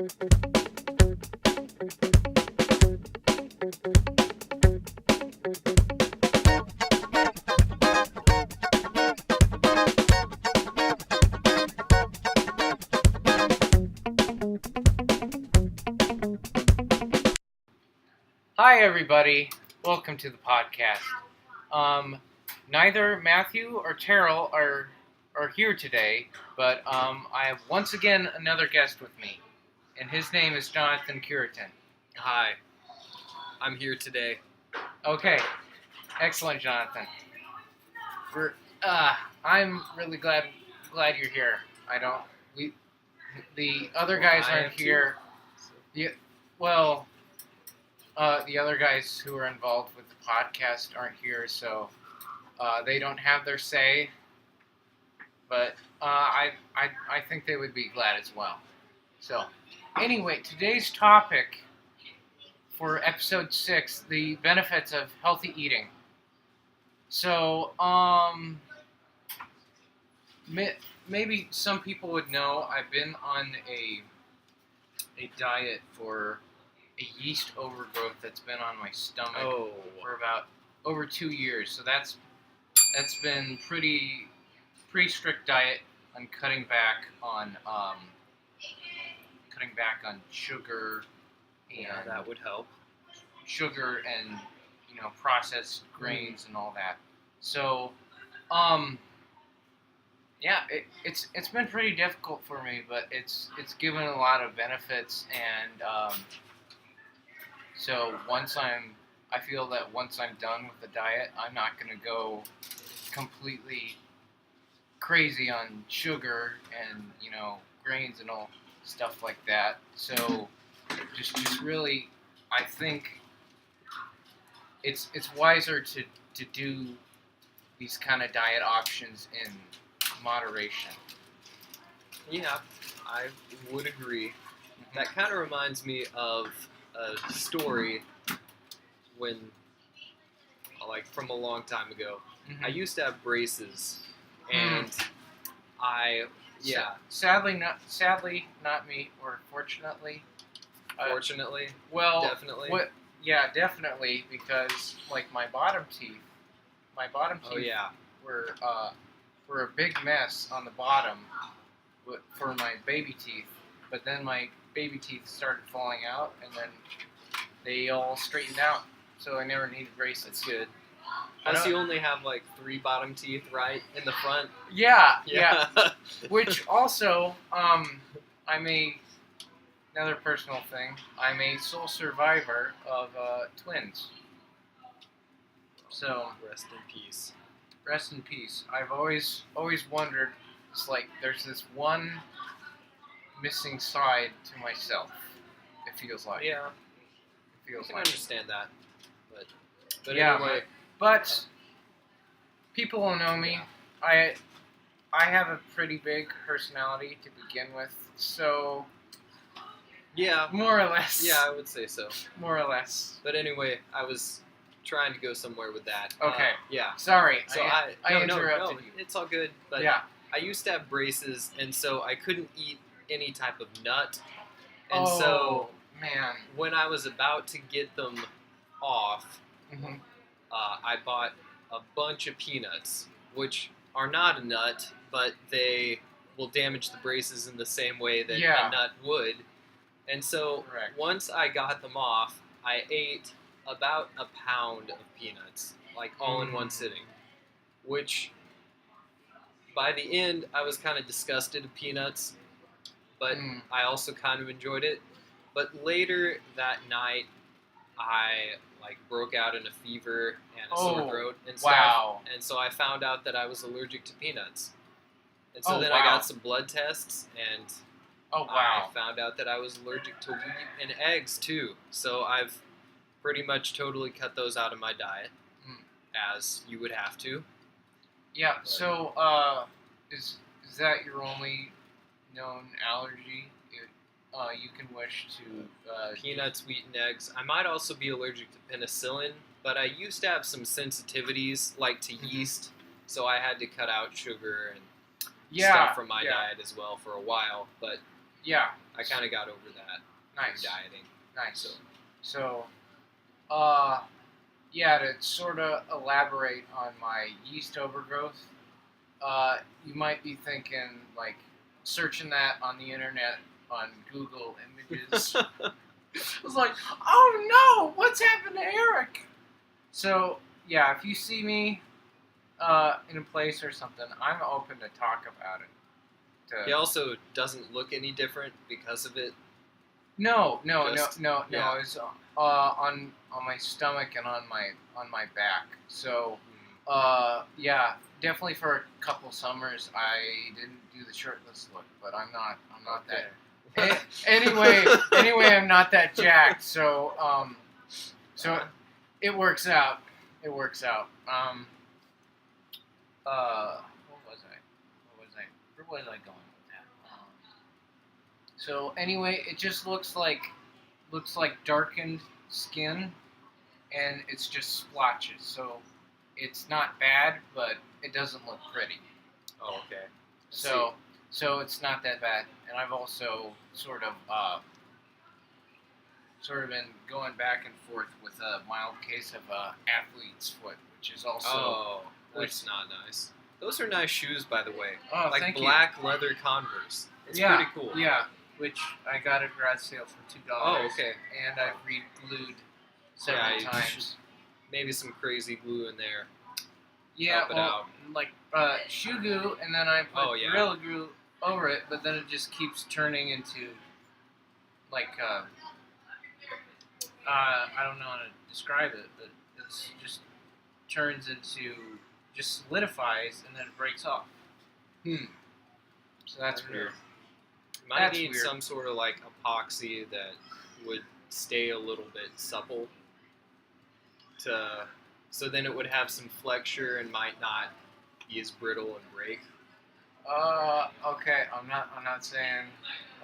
Hi, everybody. Welcome to the podcast. Neither Matthew or Terrell are here today, but I have once again another guest with me, and his name is Jonathan Curitan. Hi, I'm here today. Okay, excellent, Jonathan. I'm really glad you're here. The other guys aren't here. The other guys who are involved with the podcast aren't here, so they don't have their say. But I think they would be glad as well. So, anyway, today's topic for episode 6, the benefits of healthy eating. So, maybe some people would know I've been on a diet for a yeast overgrowth that's been on my stomach for about over 2 years. So that's been pretty strict diet on cutting back on sugar and that would help. Sugar and processed grains and all that. So it's been pretty difficult for me, but it's given a lot of benefits, and so I feel that once I'm done with the diet, I'm not going to go completely crazy on sugar and grains and all stuff like that. So just really, I think it's wiser to do these kind of diet options in moderation. Yeah, I would agree. That kind of reminds me of a story from a long time ago. Mm-hmm. I used to have braces, and Sadly not me, or fortunately. Fortunately. Well, definitely. Yeah, definitely, because my bottom teeth. Were a big mess on the bottom for my baby teeth, but then my baby teeth started falling out, and then they all straightened out, so I never needed braces. That's good. Plus, you only have 3 bottom teeth, right, in the front? Yeah. Which also, another personal thing, I'm a sole survivor of twins. So rest in peace. Rest in peace. I've always wondered. It's there's this one missing side to myself. It feels like. Yeah. It feels I can like. understand that. But yeah. Anyway. But people will know me. I have a pretty big personality to begin with, so. Yeah. More or less. Yeah, I would say so. More or less. But anyway, I was trying to go somewhere with that. Okay. Yeah. Sorry. So I interrupted you. It's all good. But yeah. I used to have braces, and so I couldn't eat any type of nut. And so, man, when I was about to get them off, mm-hmm. I bought a bunch of peanuts, which are not a nut, but they will damage the braces in the same way that a nut would. And so, once I got them off, I ate about a pound of peanuts, all in one sitting, which by the end I was kind of disgusted of peanuts, but I also kind of enjoyed it. But later that night, I broke out in a fever and a sore throat and stuff. Wow. And so I found out that I was allergic to peanuts. And so then I got some blood tests, and I found out that I was allergic to wheat and eggs too. So I've pretty much totally cut those out of my diet, as you would have to. Yeah. So, is that your only known allergy? You can wish to peanuts, wheat, and eggs. I might also be allergic to penicillin, but I used to have some sensitivities, to yeast, so I had to cut out sugar and stuff from my diet as well for a while. But yeah, I kind of got over that. Nice. Dieting. Nice. So, yeah, to sort of elaborate on my yeast overgrowth, you might be thinking, like, searching that on the internet on Google Images. I was like, oh no, what's happened to Eric? So, yeah, if you see me in a place or something, I'm open to talk about it. He also doesn't look any different because of it. No. It's on my stomach and on my back. So, yeah, definitely for a couple summers I didn't do the shirtless look, but I'm not Okay. that. Anyway, I'm not that jacked. So, so it works out. It works out. What was I? Where was I going with that? So anyway, it just looks like darkened skin, and it's just splotches. So it's not bad, but it doesn't look pretty. Oh, okay. So it's not that bad. And I've also sort of been going back and forth with a mild case of athlete's foot, which is also. Oh, that's not nice. Those are nice shoes, by the way. Oh, like thank black you. leather Converse. It's Yeah, pretty cool. Yeah, which I got at garage sale for $2. Oh, okay. And I've re-glued several times. Maybe some crazy glue in there. Yeah, Help it out. like shoe glue, and then I put Gorilla Glue over it, but then it just keeps turning into like I don't know how to describe it, but it's just turns into just solidifies and then it breaks off. So that's weird. Might need some sort of like epoxy that would stay a little bit supple. So then it would have some flexure and might not be as brittle and break. Okay. I'm not saying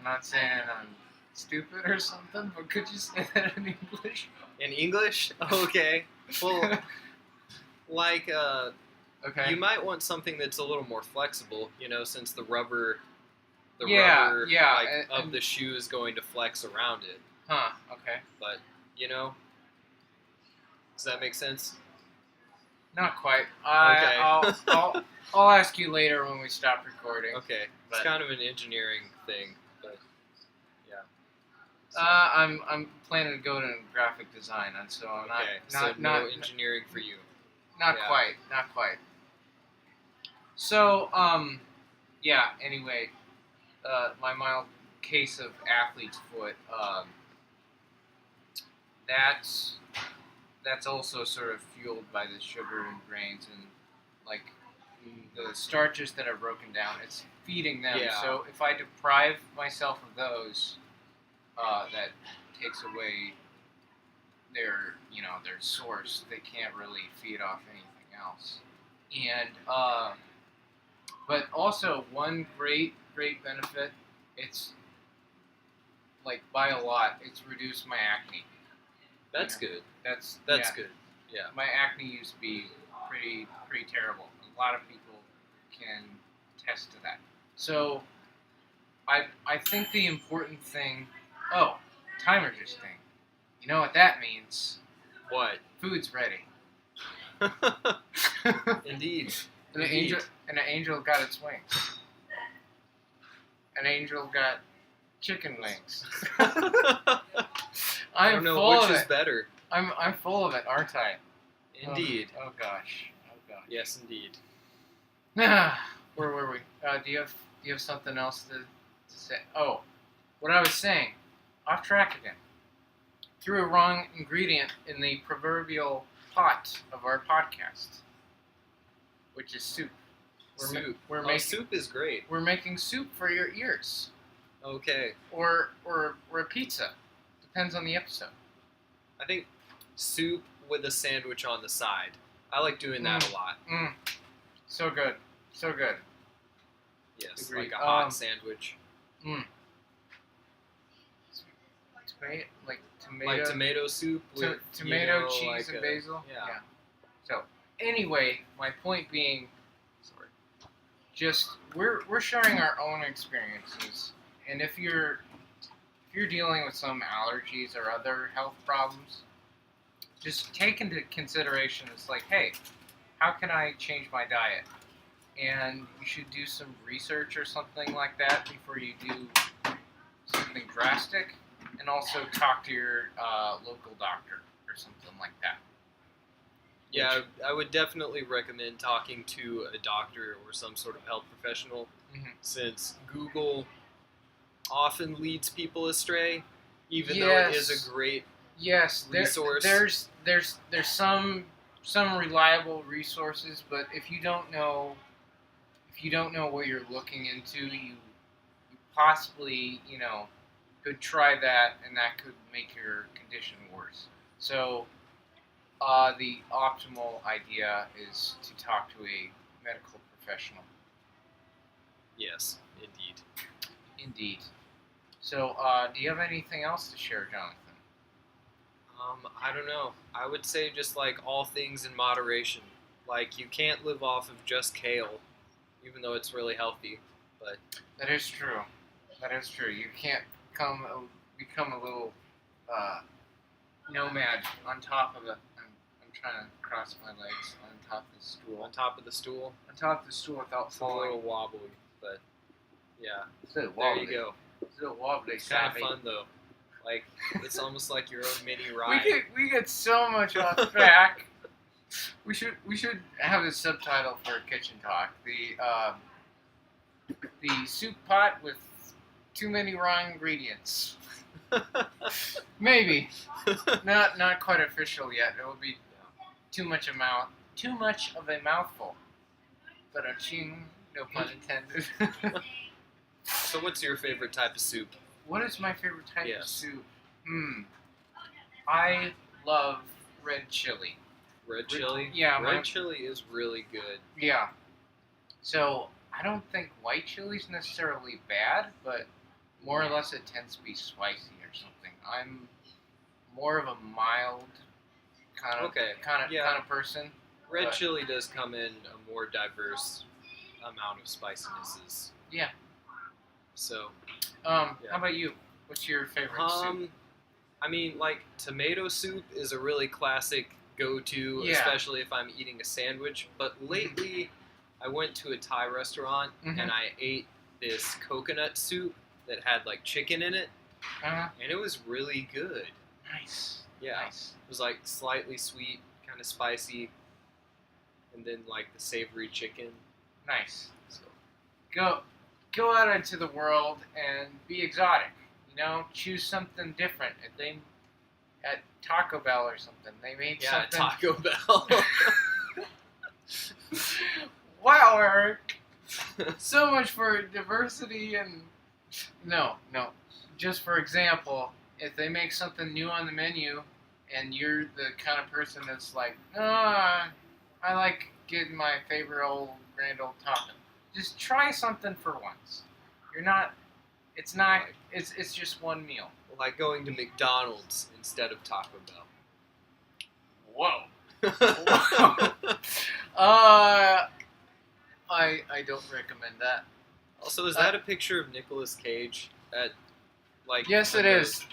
I'm stupid or something, but could you say that in English? In English? Okay. Well, like okay. You might want something that's a little more flexible, since the rubber of the shoe is going to flex around it. Huh, okay. But, does that make sense? Not quite. Okay. I'll ask you later when we stop recording. Okay. It's kind of an engineering thing, but yeah. So. I'm planning to go to graphic design, and so I'm not engineering for you. Not quite. So, yeah, anyway, my mild case of athlete's foot, that's also sort of fueled by the sugar and grains and, like, the starches that are broken down. It's feeding them. Yeah. So if I deprive myself of those, that takes away their source. They can't really feed off anything else. And but also one great benefit, it's like by a lot, it's reduced my acne. That's good. That's good. Yeah. My acne used to be pretty terrible. A lot of people can attest to that. So I think the important thing. Oh, timer just dinged. You know what that means? What? Food's ready. Indeed. And an angel got its wings. An angel got chicken wings. I don't know which is better. I'm full of it, aren't I? Indeed. Oh gosh. Yes, indeed. Where were we? Do you have something else to say? Oh, what I was saying. Off track again. Threw a wrong ingredient in the proverbial pot of our podcast, which is soup. Soup is great. We're making soup for your ears. Okay. Or a pizza. Depends on the episode. I think soup with a sandwich on the side. I like doing that a lot. So good. Yes, Agreed. like a hot sandwich. Like tomato soup with tomato, cheese, and basil. Yeah. So anyway, my point being, just we're sharing our own experiences, and if you're you're dealing with some allergies or other health problems, just take into consideration. It's like, hey, how can I change my diet? And you should do some research or something like that before you do something drastic, and also talk to your local doctor or something like that. Yeah, I would definitely recommend talking to a doctor or some sort of health professional, since Google often leads people astray, even though it is a great resource. There's some reliable resources, but if you don't know what you're looking into, you possibly could try that, and that could make your condition worse. So the optimal idea is to talk to a medical professional. Yes, indeed. Indeed. So, do you have anything else to share, Jonathan? I don't know. I would say just like all things in moderation. Like, you can't live off of just kale, even though it's really healthy. But that is true. That is true. You can't become a little nomad on top of it. I'm trying to cross my legs on top of the stool. On top of the stool? On top of the stool without falling. It's a little wobbly, but yeah. There you go. It's a little wobbly. It's kind of fun though. Like, it's almost like your own mini ride. We get so much off track. We should have a subtitle for Kitchen Talk. The soup pot with too many wrong ingredients. Maybe not quite official yet. It will be too much of a mouthful. But a ching, no pun intended. So what's your favorite type of soup? What is my favorite type of soup? I love red chili. Red chili? Yeah. Red chili is really good. Yeah. So, I don't think white chili is necessarily bad, but more or less it tends to be spicy or something. I'm more of a mild kind of person. Red chili does come in a more diverse amount of spicinesses. Yeah. So, how about you? What's your favorite soup? I mean, like, tomato soup is a really classic go-to, especially if I'm eating a sandwich. But lately, I went to a Thai restaurant and I ate this coconut soup that had like chicken in it, and it was really good. Nice. Yeah. Nice. It was like slightly sweet, kind of spicy, and then like the savory chicken. Nice. So go out into the world and be exotic. Choose something different. At Taco Bell or something, they made something. Taco Bell. Wow, Eric. So much for diversity and no. Just for example, if they make something new on the menu, and you're the kind of person that's like, I like getting my favorite grand old topping. Just try something for once. It's not. It's just one meal. Like going to McDonald's instead of Taco Bell. Whoa. I don't recommend that. Also, is that a picture of Nicolas Cage at like? Yes, it is.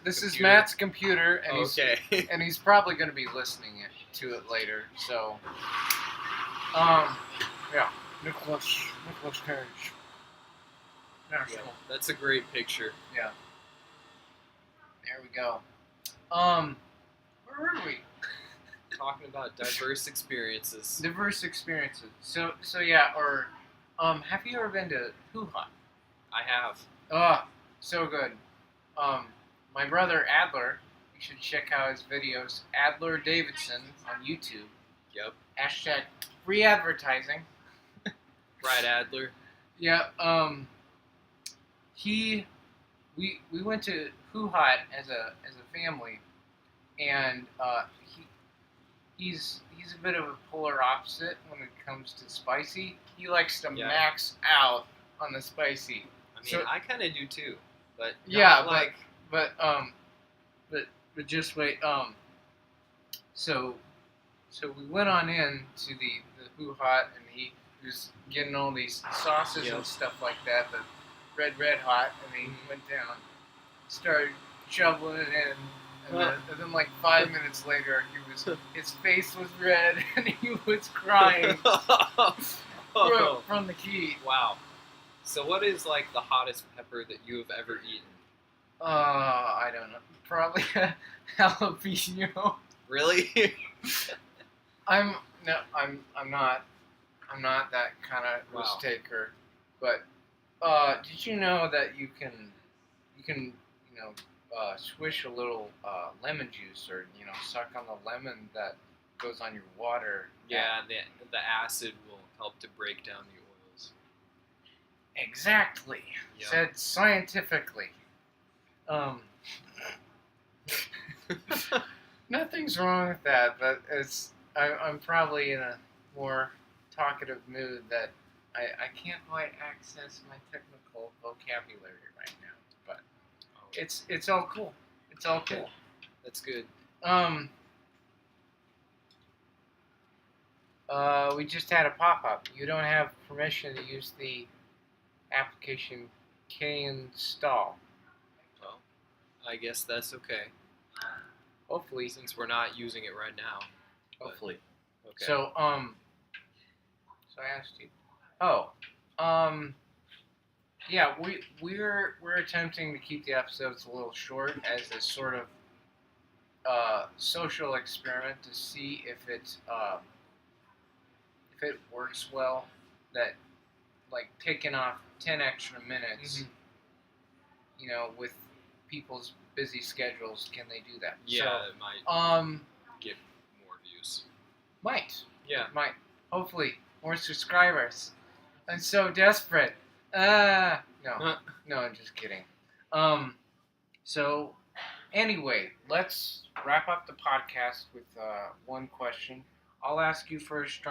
This is Matt's computer, and he's probably going to be listening to it later. So, yeah, Nicolas Cage. Yeah, that's a great picture. Yeah. There we go. Where were we? Talking about diverse experiences. Diverse experiences. So yeah. Or, have you ever been to Hoo Ha? I have. Oh, so good. My brother Adler. You should check out his videos. Adler Davidson on YouTube. Yep. # free advertising. Right, Adler. Yeah. We went to Hoo Ha as a family, and he's a bit of a polar opposite when it comes to spicy. He likes to max out on the spicy. I mean, I kind of do too, but but just wait. So we went on in to the Hoo Ha, and he was getting all these sauces and stuff like that. The red hot, and he went down. started shoveling it in. And then like 5 minutes later, his face was red and he was crying from the heat. Wow. So what is like the hottest pepper that you have ever eaten? I don't know. Probably a jalapeno. Really? I'm not that kind of risk taker. But did you know that you can swish a little lemon juice or suck on the lemon that goes on your water? Yeah, the acid will help to break down the oils. Exactly. Yep. Said scientifically. Nothing's wrong with that, but I'm probably in a more talkative mood that I can't quite access my technical vocabulary right now. But it's all cool. It's all cool. That's good. We just had a pop-up. You don't have permission to use the application K-install. Well, I guess that's okay. Hopefully. Since we're not using it right now. Hopefully. Okay. So I asked you. Yeah, we're attempting to keep the episodes a little short as a sort of social experiment to see if it works well. That like taking off 10 extra minutes, with people's busy schedules, can they do that? Yeah, so, it might get more views. Might. Yeah. Might. Hopefully, more subscribers. I'm so desperate. No, I'm just kidding. So, anyway, let's wrap up the podcast with one question. I'll ask you first,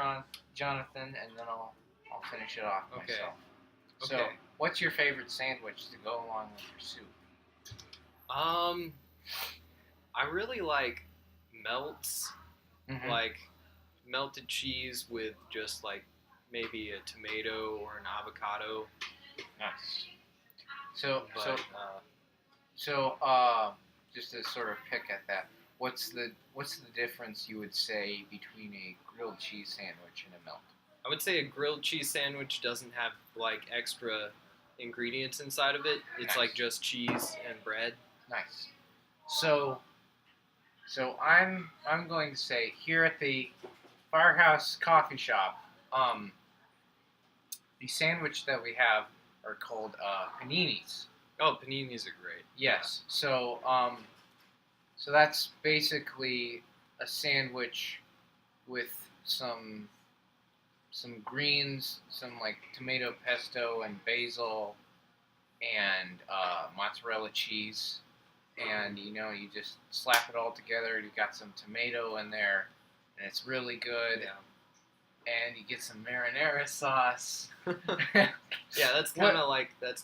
Jonathan, and then I'll finish it off myself. So, Okay. what's your favorite sandwich to go along with your soup? I really like melts, Mm-hmm. like melted cheese with just like maybe a tomato or an avocado. Nice. So, But, just to sort of pick at that, what's the difference you would say between a grilled cheese sandwich and a melt? I would say a grilled cheese sandwich doesn't have like extra ingredients inside of it. It's Nice. like just cheese and bread. Nice. So I'm going to say here at the Firehouse Coffee Shop, the sandwich that we have are called paninis. Oh, paninis are great. Yes. So that's basically a sandwich with some greens, some like tomato pesto and basil, and mozzarella cheese, and you just slap it all together. You got some tomato in there, and it's really good. Yeah. And you get some marinara sauce. Yeah, that's kind of like the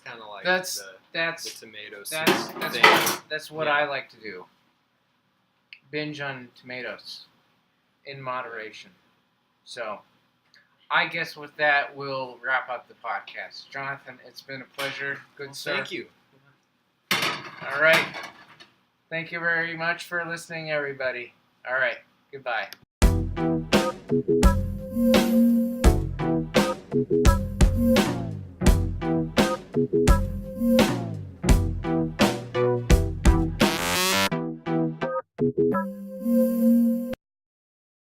tomato sauce thing. That's what I like to do. Binge on tomatoes in moderation. So, I guess with that, we'll wrap up the podcast. Jonathan, it's been a pleasure. Good sir. Thank you. All right. Thank you very much for listening, everybody. All right. Goodbye.